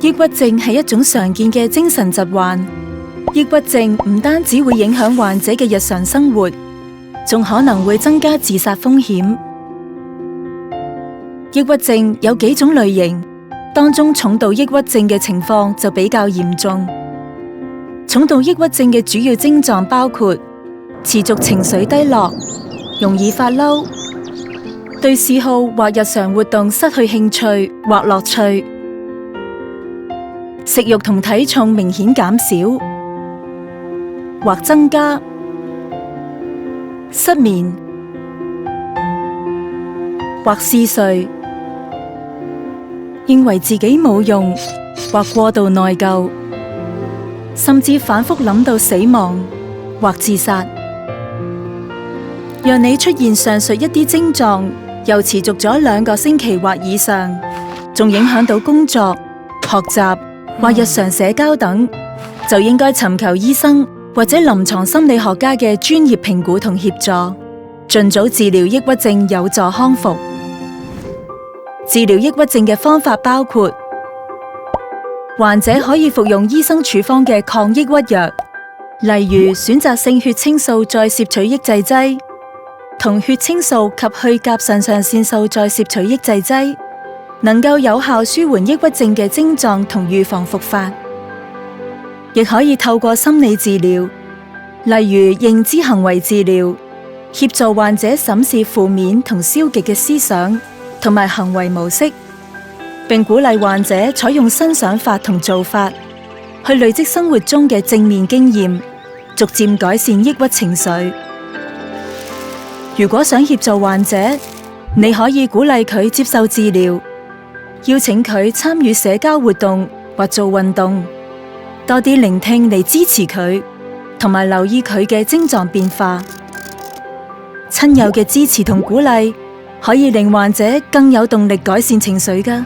抑鬱症係一種常見嘅精神疾患。抑鬱症唔單止會影響患者嘅日常生活，仲可能會增加自殺風險。抑鬱症有幾種類型，當中重度抑鬱症嘅情況就比較嚴重。重度抑鬱症嘅主要症狀包括持續情緒低落、容易發嬲、對嗜好或日常活動失去興趣或樂趣、食慾同體重明顯減少或增加、失眠或嗜睡、認為自己冇用或過度內疚，甚至反覆諗到死亡或自殺。若你出現上述一啲症狀，又持續咗2個星期或以上，仲影響到工作、學習或日常社交等，就應該尋求醫生或者臨床心理學家嘅專業評估同協助，盡早治療抑鬱症，有助康復。治療抑鬱症嘅方法包括：患者可以服用醫生處方嘅抗抑鬱藥，例如選擇性血清素再攝取抑制劑同血清素及去甲腎上腺素再攝取抑制劑，能夠有效舒緩抑鬱症嘅症狀同預防復發。亦可以透過心理治療，例如認知行為治療，協助患者審視負面同消極嘅思想同埋行為模式，並鼓勵患者採用新想法同做法，去累積生活中嘅正面經驗，逐漸改善抑鬱情緒。如果想協助患者，你可以鼓勵佢接受治療，邀請佢參與社交活動或做運動，多啲聆聽嚟支持佢，同埋留意佢嘅症狀變化。親友嘅支持同鼓勵可以令患者更有動力改善情緒㗎。